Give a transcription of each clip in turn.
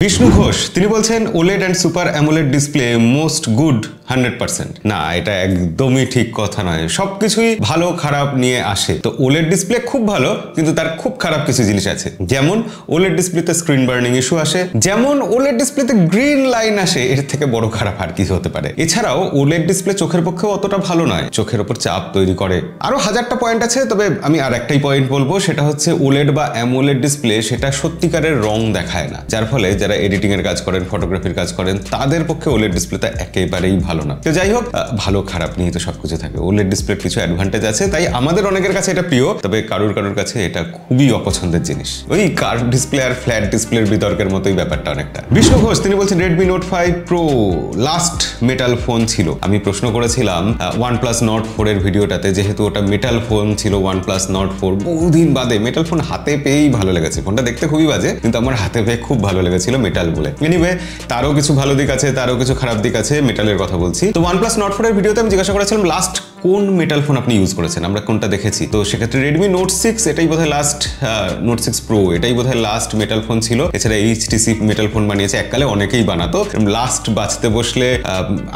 বিষ্ণু ঘোষ তিনি বলছেন OLED and super AMOLED display most good 100%। না, এটা একদমই ঠিক কথা নয়। সবকিছুই ভালো খারাপ নিয়ে আসে। তো ওলেড ডিসপ্লে খুব ভালো, কিন্তু তার খুব খারাপ কিছু জিনিস আছে। যেমন ওলেড ডিসপ্লেতে স্ক্রিন বার্নিং ইস্যু আসে, যেমন ওলেড ডিসপ্লেতে গ্রিন লাইন আসে। এর থেকে বড় খারাপ আর কিছু হতে পারে। এছাড়াও ওলেড ডিসপ্লে চোখের পক্ষেও অতটা ভালো নয়, চোখের ওপর চাপ তৈরি করে। আরো হাজারটা পয়েন্ট আছে, তবে আমি আর একটাই পয়েন্ট বলবো, সেটা হচ্ছে ওলেড বা অ্যামোলেড ডিসপ্লে সেটা সত্যিকারের রং দেখায় না, যার ফলে যারা এডিটিং এর কাজ করেন, ফটোগ্রাফির কাজ করেন, তাদের পক্ষে ওলেড ডিসপ্লেটা একেবারেই ভালো না। তো যাই হোক, ভালো খারাপ নিয়ে তো সবকিছু থাকে। ওলেড ডিসপ্লের কিছু অ্যাডভান্টেজ আছে, তাই আমাদের অনেকের কাছে এটা প্রিয়, তবে কারোর কাছে এটা খুবই অপছন্দের জিনিস। ওই কার্ভ ডিসপ্লে আর ফ্ল্যাট ডিসপ্লের বিতর্কের মতোই ব্যাপারটা অনেকটা। বিষ্ণু ঘোষ তিনি বলছেন Redmi note 5 pro last metal phone ছিল। আমি প্রশ্ন করেছিলাম OnePlus Nord 4 এর ভিডিওটাতে, যেহেতু ওটা মেটাল ফোন ছিল, OnePlus Nord 4 বহুদিন বাদে মেটাল ফোন হাতে পেয়েই ভালো লেগেছে। ফোনটা দেখতে খুবই বাজে, কিন্তু আমার হাতে পেয়ে খুব ভালো লেগেছিল মেটাল বলে। এনিওয়ে, তারও কিছু ভালো দিক আছে, তারও কিছু খারাপ দিক আছে। মেটালের কথা বলছি। তো OnePlus Nord 4 এর ভিডিওতে আমি জিজ্ঞাসা করেছিলাম লাস্ট কোন মেটাল ফোন আপনি ইউজ করেছেন, আমরা কোনটা দেখেছি। তো সেক্ষেত্রে রেডমি নোট 6 এটাই বোধহয় লাস্ট, নোট 6 প্রো এটাই বোধহয় লাস্ট মেটাল ফোন ছিল। এছাড়া HTC মেটাল ফোন বানিয়েছে, এককালে অনেকেই বানাতো। লাস্ট বাঁচতে বসলে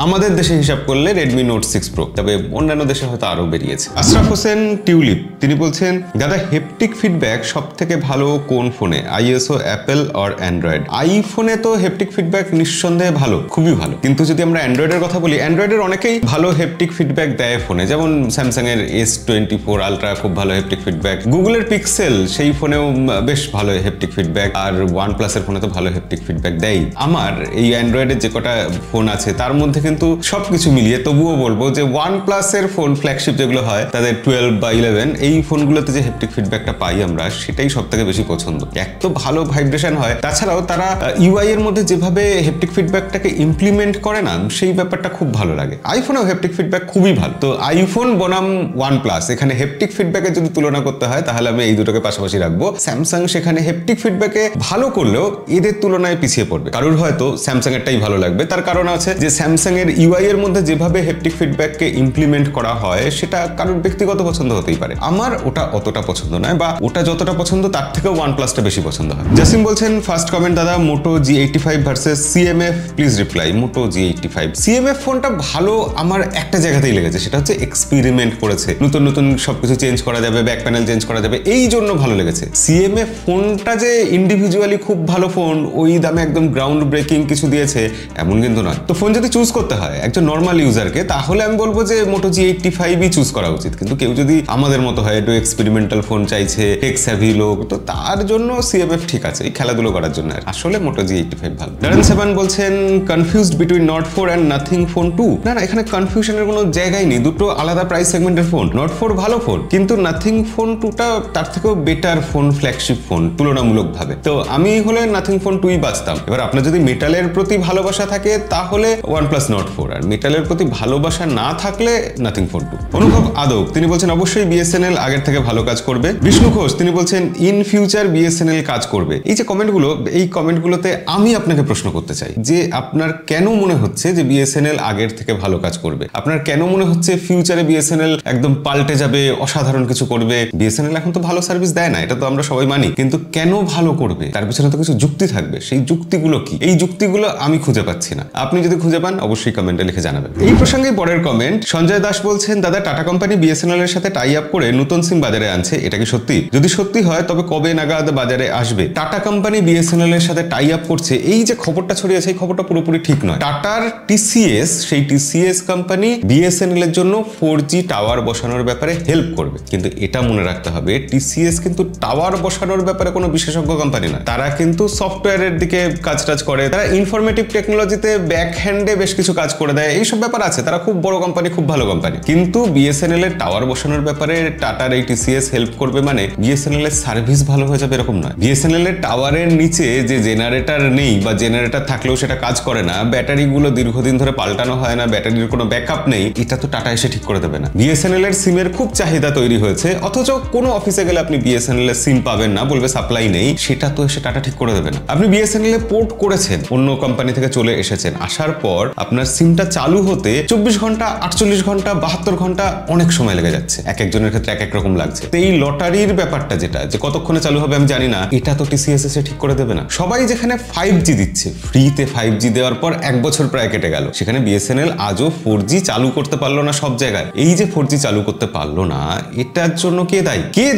আমাদের দেশে হিসাব করলে রেডমি নোট 6 প্রো, তবে অন্যান্য দেশে হয়তো আরো বেরিয়েছে। আশরাফ হোসেন টিউলিপ তিনি বলছেন দাদা হেপটিক ফিডব্যাক সব থেকে ভালো কোন ফোনে, আইএসও, অ্যাপেল অর অ্যান্ড্রয়েড? আইফোনে তো হেপটিক ফিডব্যাক নিঃসন্দেহে ভালো, খুবই ভালো। কিন্তু যদি আমরা অ্যান্ড্রয়েডের কথা বলি, অ্যান্ড্রয়েডের অনেকেই ভালো হেপটিক ফিডব্যাক দেয় ফোনে, যেমন স্যামসাং এর S24 আলট্রা খুব ভালো হেপটিক ফিডব্যাক, গুগলের পিক্সেল সেই ফোনেও বেশ ভালো হেপটিক ফিডব্যাক, আর OnePlus এর ফোনে তো ভালো হেপটিক ফিডব্যাক দেয়। আমার এই অ্যান্ড্রয়েডের যে কটা ফোন আছে তার মধ্যে কিন্তু সবকিছু মিলিয়ে তবুও বলবো যে OnePlus এর ফোন ফ্ল্যাগশিপ যেগুলো হয়, তাদের 12 বা 11 এই ফোনগুলোতে যে হেপটিক ফিডব্যাকটা পাই আমরা, সেটাই সব থেকে বেশি পছন্দ। এক তো ভালো ভাইব্রেশন হয়, তাছাড়াও তারা UI এর মধ্যে যেভাবে হেপটিক ফিডব্যাকটাকে ইমপ্লিমেন্ট করে না, সেই ব্যাপারটা খুব ভালো লাগে। আইফোনেও হেপটিক ফিডব্যাক খুবই ভালো। তো আইফোন বনাম OnePlus, এখানে হেপটিক ফিডব্যাকের যদি তুলনা করতে হয় তাহলে আমি এই দুটোকে পাশাপাশি রাখবো। স্যামসাং সেখানে হেপটিক ফিডব্যাকে ভালো করলেও এদের তুলনায় পিছিয়ে পড়বে। কারোর হয়তো স্যামসাং এরটাই ভালো লাগবে, তার কারণ আছে যে স্যামসাং এর UI এর মধ্যে যেভাবে হেপটিক ফিডব্যাককে ইমপ্লিমেন্ট করা হয় সেটা কারোর ব্যক্তিগত পছন্দ হতেই পারে। আমার ওটা অতটা পছন্দ নয়, বা ওটা যতটা পছন্দ তার থেকেও OnePlus-টা বেশি পছন্দ হয়। জাসিম বলছেন ফার্স্ট কমেন্ট দাদা Moto G85 versus CMF please reply. Moto G85 CMF ফোনটা ভালো আমার একটা জায়গাতেই লেগেছে, সেটা হচ্ছে এক্সপেরিমেন্ট করেছে, নতুন নতুন সবকিছু চেঞ্জ করা যাবে, ব্যাক প্যানেল চেঞ্জ করা যাবে, এই জন্য ভালো লেগেছে। CMF ফোনটা যে ইন্ডিভিজুয়ালি খুব ভালো ফোন, ওই দামে একদম গ্রাউন্ড ব্রেকিং কিছু দিয়েছে এমন কিন্তু নয়। তো ফোন যদি চুজ করতে হয় একজন নর্মাল ইউজারকে, তাহলে আমি বলবো যে মোটো G85ই চুজ করা উচিত। কিন্তু কেউ যদি আমাদের মতো হয়, একটু এক্সপেরিমেন্টাল ফোন চাইছে, টেক স্যাভি লোক, তো তার জন্য CMF ঠিক আছে, এই খেলাধুলো করার জন্য। আসলে মোটো G85 ভালো। ডারেন সেভেন বলছেন confused between Nord 4 and nothing phone 2। না, এখানে কনফিউশনের কোনো জায়গায় নেই, দুটো আলাদা প্রাইস সেগমেন্টের ফোন। Nord 4 ভালো ফোন, কিন্তু নাথিং ফোন 2টা তার থেকেও বেটার ফোন, ফ্ল্যাগশিপ ফোন তুলনামূলকভাবে। তো আমি হলে নাথিং ফোন 2ই বাঁচতাম। এবার আপনার যদি মেটালের প্রতি ভালোবাসা থাকে তাহলে OnePlus Nord 4, আর মেটালের প্রতি ভালোবাসা না থাকলে নাথিং ফোন 2। অনুভব আদব তিনি বলছেন অবশ্যই BSNL আগের থেকে ভালো কাজ করবে। বিষ্ণু ঘোষ তিনি বলছেন ইন ফিউচার BSNL কাজ করবে। এই যে কমেন্টগুলো, এই কমেন্টগুলোতে আমি আপনাকে প্রশ্ন করতে চাই যে আপনার কেন মনে হচ্ছে যে BSNL আগের থেকে ভালো কাজ করবে? আপনার কেন মনে হচ্ছে ফিউচারে BSNL একদম পাল্টে যাবে, অসাধারণ কিছু করবে? BSNL এখন তো ভালো সার্ভিস দেয় না, এটা তো আমরা সবাই মানি, কিন্তু কেন ভালো করবে তার পিছনে তো কিছু যুক্তি থাকবে। সেই যুক্তিগুলো কি? এই যুক্তিগুলো আমি খুঁজে পাচ্ছি না। আপনি যদি খুঁজে পান অবশ্যই কমেন্টে লিখে জানাবেন। এই প্রসঙ্গে পরের কমেন্ট, সঞ্জয় দাস বলছেন দাদা টাটা কোম্পানি BSNL এর সাথে টাই আপ করে নতুন সিম বাজারে আনছে, এটা কি সত্যি? যদি সত্যি হয় তবে কবে নাগাদ বাজারে আসবে? টাটা কোম্পানি BSNL এর সাথে টাই আপ করছে, এই যে খবরটা ছড়িয়েছে এই খবরটা পুরোপুরি ঠিক নয়। টাটার TCS, সেই TCS কোম্পানি BSNL এর জন্য 4G টাওয়ার বসানোর ব্যাপারে হেল্প করবে, কিন্তু এটা মনে রাখতে হবে TCS কিন্তু টাওয়ার বসানোর ব্যাপারে কোনো বিশেষজ্ঞ কোম্পানি না। তারা কিন্তু সফটওয়্যারের দিকে কাজ করে, তারা ইনফরমেটিভ টেকনোলজিতে ব্যাক হ্যান্ডে বেশ কিছু কাজ করে দেয়, এইসব ব্যাপার আছে। তারা খুব বড় কোম্পানি, খুব ভালো কোম্পানি। কিন্তু BSNL এর টাওয়ার বসানোর ব্যাপারে টাটার এই TCS হেল্প করবে মানে BSNL এর সার্ভিস ভালো হয়ে যাবে এরকম নয়। BSNL এর টাওয়ারের নিচে যে জেনারেটর নেই, বা জেনারেটর থাকলেও সেটা কাজ করে না, ব্যাটারিগুলো দীর্ঘদিন ধরে পাল্টানো হয় না, ব্যাটারির কোনো ব্যাকআপ নেই, এটা তো টাটা এসে ঠিক করে দেবে না। BSNL এর সিমের খুব চাহিদা তৈরি হয়েছে, অথচ কোনো অফিসে গেলে আপনি BSNL এর সিম পাবেন না, বলবে সাপ্লাই নেই, সেটা তো এসে টাটা ঠিক করে দেবে না। আপনি BSNL এ পোর্ট করেছেন, অন্য কোম্পানি থেকে চলে এসেছেন, আসার পর আপনার সিমটা চালু হতে 24 ঘন্টা, 48 ঘন্টা, 72 ঘন্টা অনেক সময় লেগে যাচ্ছে। এক একজনের ক্ষেত্রে এক এক রকম লাগছে। তো এই লটারি ব্যাটারির ব্যাপারটা যেটা যে কতক্ষণে চালু হবে আমি জানি না, এটা তো TCS ঠিক করে দেবে না। সবাই যেখানে 5G দিচ্ছে, ফ্রিতে 5G দেওয়ার পর 1 বছর প্রায় কেটে গেল, সেখানে BSNL আজও 4G চালু করতে পারলো না সব জায়গায়। এই যে 4G চালু করতে পারলো না, এটার জন্য কে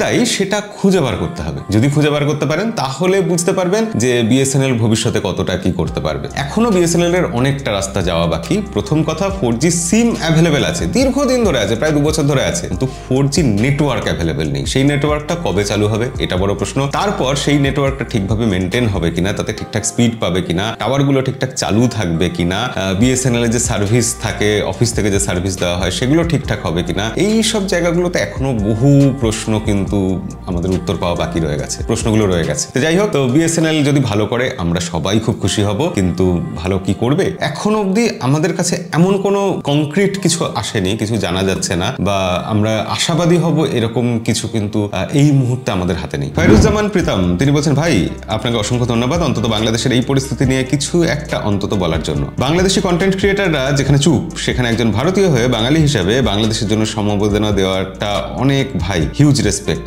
দায়ী সেটা খুঁজে বার করতে হবে। যদি খুঁজে বার করতে পারেন তাহলে বুঝতে পারবেন যে BSNL ভবিষ্যতে কতটা কি করতে পারবে। এখনো BSNL এর অনেকটা রাস্তা যাওয়া বাকি। প্রথম কথা, 4G সিম অ্যাভেলেবেল আছে, দীর্ঘদিন ধরে আছে, প্রায় 2 বছর ধরে আছে, কিন্তু 4G নেটওয়ার্ক অ্যাভেলেবেল নেই। সেই নেটওয়ার্কটা কবে চালু হবে এটা বড় প্রশ্ন। তারপর সেই নেটওয়ার্কটা ঠিকভাবে মেনটেন হবে কিনা, তাতে ঠিকঠাক স্পিড পাবে কিনা, টাওয়ারগুলো ঠিকঠাক চালু থাকবে কিনা, BSNL এর যে সার্ভিস থাকে, অফিস থেকে যে সার্ভিস দেওয়া হয় সেগুলো ঠিকঠাক হবে কিনা, এই সব জায়গাগুলোতে এখনো বহু প্রশ্ন কিন্তু আমাদের উত্তর পাওয়া বাকি রয়ে গেছে, প্রশ্নগুলো রয়ে গেছে। তো যাই হোক, তো BSNL যদি ভালো করে আমরা সবাই খুব খুশি হব, কিন্তু ভালো কি করবে এখনো অবধি আমাদের কাছে এমন কোনো কংক্রিট কিছু আসেনি, কিছু জানা যাচ্ছে না, বা আমরা আশাবাদী হব এরকম কিছু কিন্তু এই মুহূর্তে আমাদের হাতে নেই। ফাইরুজ্জামান প্রীতম তিনি বলছেন, ভাই আপনাকে অসংখ্য ধন্যবাদ অন্তত বাংলাদেশের এই পরিস্থিতি নিয়ে কিছু একটা অন্তত বলার জন্য। বাংলাদেশি কন্টেন্ট ক্রিয়েটাররা যেখানে চুপ, সেখানে একজন ভারতীয় হয়ে বাঙালি হিসেবে বাংলাদেশের জন্য সমবেদনা দেওয়াটা অনেক ভাই হিউজ রেসপেক্ট।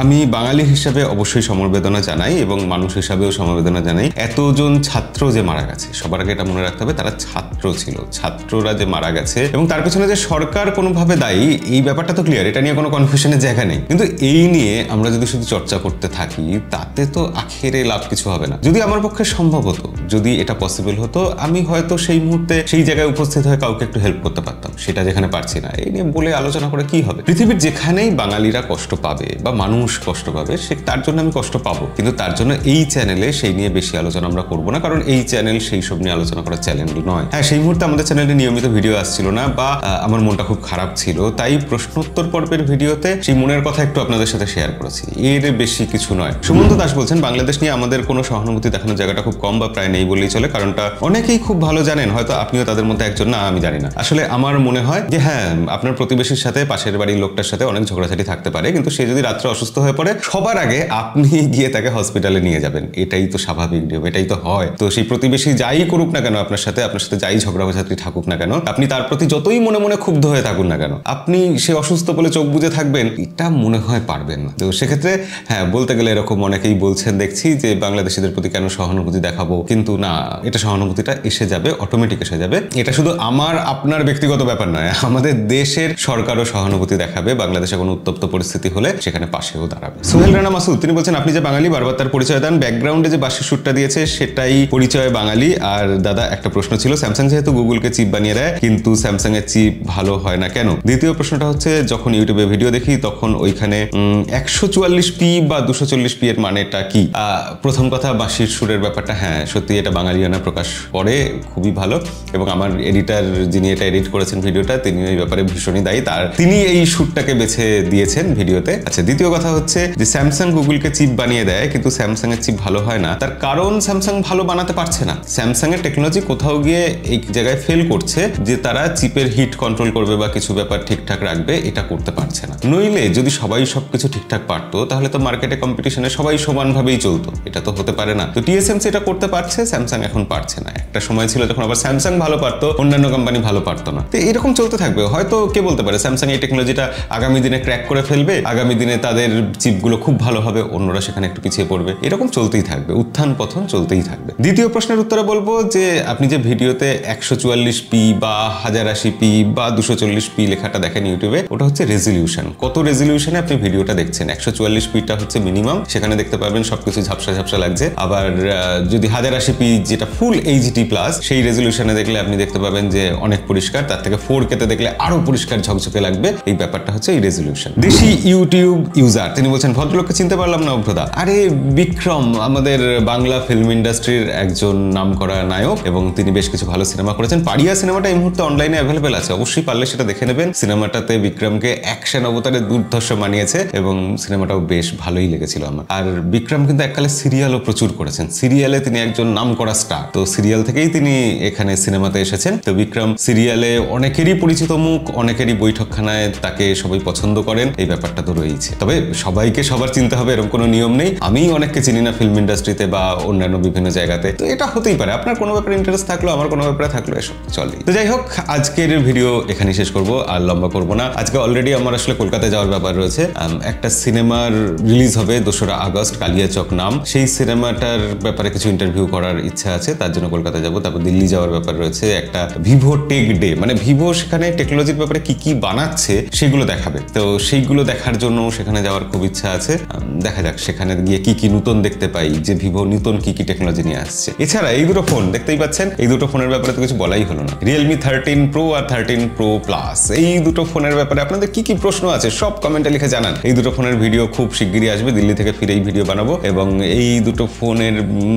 আমি বাঙালি হিসাবে অবশ্যই সমবেদনা জানাই এবং মানুষ হিসাবেও সমবেদনা জানাই। এতজন ছাত্র যে মারা গেছে, সবার আগে এটা মনে রাখতে হবে, তারা ছাত্র ছিল, ছাত্ররা যে মারা গেছে এবং তার পেছনে যে সরকার কোনোভাবে দায়ী, এই ব্যাপারটা তো ক্লিয়ার, এটা নিয়ে কোনো কনফিউশনের জায়গা নেই। কিন্তু এই নিয়ে আমরা যদি শুধু চর্চা করতে থাকি তাতে তো আখেরে লাভ কিছু হবে না। যদি আমার পক্ষে সম্ভব হতো, যদি এটা পসিবল হতো, আমি হয়তো সেই মুহূর্তে সেই জায়গায় উপস্থিত হয়ে কাউকে একটু হেল্প করতে পারতাম, সেটা যেখানে পারছি না। এই নিয়ে বলে আলোচনা করে কি হবে? পৃথিবীর যেখানেই বাঙালিরা কষ্ট পাবে বা মানুষ কষ্ট পাবে, সে তার জন্য আমি কষ্ট পাবো, কিন্তু তার জন্য এই চ্যানেলে সেই নিয়ে বেশি আলোচনা আমরা করবো না, কারণ এই চ্যানেল সেই সব নিয়ে আলোচনা করার চ্যানেল নয়। হ্যাঁ, সেই মুহূর্তে আমাদের চ্যানেলে নিয়মিত ভিডিও আসছিল না, বা আমার মনটা খুব খারাপ ছিল, তাই প্রশ্নোত্তর পর্বের ভিডিওতে সেই মনের কথা একটু আপনাদের সাথে শেয়ার করেছি, এর বেশি কিছু নয়। সুমন্ত দাস বলছেন, বাংলাদেশ নিয়ে আমাদের কোনো সহানুভূতি দেখানোর জায়গাটা খুব কম বা প্রায় নেই বললেই চলে, কারণটা অনেকেই খুব ভালো জানেন, হয়তো আপনিও তাদের মধ্যে একজন, না আমি জানি না। আসলে আমার মনে হয় যে হ্যাঁ, আপনার প্রতিবেশীর সাথে, পাশের বাড়ির লোকটার সাথে অনেক ঝগড়াঝাটি থাকতে পারে, কিন্তু সে যদি রাত্রে অসুস্থ হয়ে পড়ে, সবার আগে আপনি গিয়ে তাকে হসপিটালে নিয়ে যাবেন, এটাই তো স্বাভাবিক নিয়ম, এটাই তো হয়। তো সেই প্রতিবেশী যাই করুক না কেন আপনার সাথে যাই ঝগড়াঝাটি থাকুক না কেন, আপনি তার প্রতি যতই মনে মনে ক্ষুব্ধ হয়ে থাকুন না কেন, আপনি সে অসুস্থ বলে চোখ বুজে থাকবেন, এটা মনে হয় পারবেন না। তো সেক্ষেত্রে হ্যাঁ, বলতে গেলে এরকম অনেকেই বলছেন দেখছি যে বাংলাদেশিদের প্রতি কেন সহানুভূতি দেখাবো, কিন্তু না, এটা সহানুভূতিটা এসে যাবে, অটোমেটিক এসে যাবে। এটা শুধু আমার আপনার ব্যক্তিগত ব্যাপার নয়, আমাদের দেশের সরকারও সহানুভূতি দেখাবে, বাংলাদেশে কোনো উত্তপ্ত পরিস্থিতি হলে সেখানে পাশেও দাঁড়াবে। সোহেল রানা মাসুদ তিনি বলছেন, আপনি যে বাঙালি বারবার তার পরিচয় দেন, ব্যাকগ্রাউন্ডে যে বাঁশির সুরটা দিয়েছে সেটাই পরিচয় বাঙালি। আর দাদা একটা প্রশ্ন ছিল, স্যামসাং যেহেতু গুগলকে চিপ বানিয়ে দেয়, কিন্তু স্যামসাং এর চিপ ভালো হয় না কেন? দ্বিতীয় প্রশ্নটা হচ্ছে, যখন ইউটিউবে ভিডিও দেখি তখন ওইখানে 144p বা 240p এর মানেটা কি? প্রথম কথা, বাঁশির সুরের ব্যাপারটা হ্যাঁ সত্যি এটা বাঙালিয়ানা প্রকাশ করে, খুবই ভালো, এবং আমার এডিটার যিনি এটা এডিট করেছেন ভিডিওটা, তিনি এই ব্যাপারে ভীষণই দায়ী, তিনি এই সুরটাকে বেছে দিয়েছেন ভিডিওতে। আচ্ছা, দ্বিতীয় কথা হচ্ছে যে স্যামসাং গুগলকে চিপ বানিয়ে দেয় কিন্তু স্যামসাং এর চিপ ভালো হয় না, তার কারণ স্যামসাং ভালো বানাতে পারছে না। স্যামসাং এর টেকনোলজি কোথাও গিয়ে এই জায়গায় ফেল করছে যে তারা চিপের হিট কন্ট্রোল করবে বা কিছু ব্যাপার ঠিকঠাক রাখবে, এটা করতে পারছে না। নইলে যদি সবাই সবকিছু ঠিকঠাক পারতো তাহলে তো মার্কেটে কম্পিটিশনে সবাই সমানভাবেই চলতো, এটা তো হতে পারে না। তো TSMC এটা করতে পারছে, স্যামসাং এখন পারছে না। একটা সময় ছিল যখন আবার স্যামসাং ভালো পারতো, অন্যান্য কোম্পানি ভালো পারতো না। তো এরকম চলতে থাকবে। হয়তো কে বলতে পারে স্যামসাং এই টেকনোলজিটা আগামী দিনে ক্র্যাক করে ফেলবে, আগামী দিনে তাদের চিপগুলো খুব ভালো হবে, অন্যরা সেখানে একটু পিছিয়ে পড়বে, এরকম চলতেই থাকবে, উত্থান পতন চলতেই থাকবে। দ্বিতীয় প্রশ্নের উত্তরে বলবো যে আপনি যে ভিডিওতে 144p বা 1080p বা 240p লেখাটা দেখেন ইউটিউবে, ওটা হচ্ছে রেজলিউশন। কত রেজলিউশনে আপনি ভিডিওটা দেখছেন? 144pটা হচ্ছে মিনিমাম, সেখানে দেখতে পারবেন সবকিছু ঝাপসা ঝাপসা লাগছে। আবার যদি 1080p যেটা ফুল এইচডি প্লাস, সেই রেজলিউশনে দেখলে আপনি দেখতে পাবেন যে অনেক পরিষ্কার, তার থেকে 4K তে দেখলে আরো পরিষ্কার ঝকঝকে লাগবে। এই ব্যাপারটা হচ্ছে এই রেজলিউশন। দেশি ইউটিউব ইউজার তিনি বলছেন, ভদ্রলোককে চিনতে পারলাম না অভ্রদা। আরে বিক্রম আমাদের বাংলা ফিল্ম ইন্ডাস্ট্রির একজন নামকরা নায়ক এবং তিনি বেশ কিছু ভালো সিনেমা করেছেন। পাড়িয়া সিনেমাটা এই মুহূর্তে অনলাইনে অ্যাভেলেবেল আছে, অবশ্যই পারলে সেটা দেখে নেবেন। সিনেমাটাতে বিক্রমকে অ্যাকশন অবতারে দুর্ধর্ষ মানিয়েছে এবং সিনেমাটাও বেশ ভালোই লেগেছিল আমার। আর বিক্রম কিন্তু এককালে সিরিয়ালও প্রচুর করেছেন, সিরিয়ালে তিনি একজন নামকরা স্টার, তো সিরিয়াল থেকেই তিনি এখানে সিনেমাতে এসেছেন। তো বিক্রম সিরিয়ালে অনেকেরই পরিচিত মুখ, অনেকেরই বৈঠকখানায় তাকে সবাই পছন্দ করেন, এই ব্যাপারটা তো রয়েছে। তবে সবাইকে সবার চিনতে হবে এরকম কোনো নিয়ম নেই, আমি অনেককে চিনি না ফিল্ম ইন্ডাস্ট্রিতে বা অন্যান্য বিভিন্ন জায়গাতে, তো এটা হতেই পারে। আপনার কোনো ব্যাপারে ইন্টারেস্ট থাকলো, আমার কোনো ব্যাপারে থাকলো, এসব চলে। তো যাই হোক, আজকের ভিডিও এখানেই শেষ করবো, আর লম্বা করবো না। আজকে অলরেডি আমার আসলে কলকাতায় যাওয়ার ব্যাপার রয়েছে, একটা সিনেমার রিলিজ হবে 2রা আগস্ট, কালিয়াচক নাম। সেই সিনেমাটার ব্যাপারে কিছু ইন্টারভিউ করার ইচ্ছা আছে, তার জন্য কলকাতা যাব। তারপর দিল্লি যাওয়ার ব্যাপার রয়েছে, একটা ভিভো টেক ডে, মানে ভিভো সেখানে টেকনোলজির ব্যাপারে কি কি বানাচ্ছে সেগুলো দেখাবে। তো সেইগুলো দেখার জন্য সেখানে যাওয়ার খুব ইচ্ছা আছে। দেখা যাক সেখানে গিয়ে কি কি নতুন দেখতে পাই, যে ভিভো নতুন কি কি টেকনোলজি নিয়ে আসছে। এছাড়া এই দুটো ফোন দেখতেই পাচ্ছেন, এই দুটো ফোনের ব্যাপারে তো কিছু বলাই হলো না। রিয়েলমি 13 প্রো আর 13 প্রো প্লাস, এই দুটো ফোনের ব্যাপারে আপনাদের কি কি প্রশ্ন আছে সব কমেন্টে লিখে জানান। এই দুটো ফোনের ভিডিও খুব শিগগিরই আসবে, দিল্লি থেকে ফিরেই ভিডিও বানাবো। এবং এই দুটো ফোনের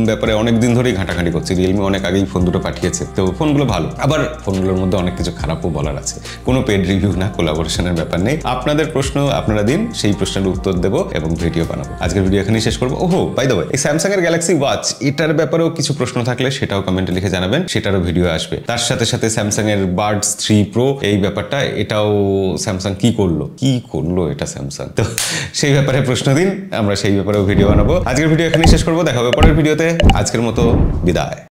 ব্যাপারে অনেক দিন ধরেই ঘাটাঘাটি করছি। রিয়েলমি অনেক আগেই ফোন দুটো পাঠিয়েছে, তো ফোনগুলো ভালো। আবার ফোনগুলোর মধ্যে অনেক কিছু খারাপও বলার আছে। কোনো পেড রিভিউ না, কোলাবোরেশনের ব্যাপার নেই। আপনাদের প্রশ্ন আপনারা দিন, সেই প্রশ্নের উত্তর দেবো এবং ভিডিও বানাবো। আজকের ভিডিও এখানেই শেষ করবো। ওহো বাই দ্য ওয়ে, এই স্যামসাং এর গ্যালাক্সি ওয়াচ এটার ব্যাপারেও কিছু প্রশ্ন থাকলে সেটাও কমেন্টে লিখে জানাবেন, সেটারও ভিডিও আসবে। তার সাথে সাথে স্যামসাং এর বাডস 3 প্রো এই ব্যাপারটা, এটাও স্যামসাং কি করলো এটা স্যামসাং, তো সেই ব্যাপারে প্রশ্ন দিন, আমরা সেই ব্যাপারেও ভিডিও বানাবো। আজকের ভিডিও এখানেই শেষ করবো, দেখা হবে পরের ভিডিওতে। আজকের মতো বিদায়।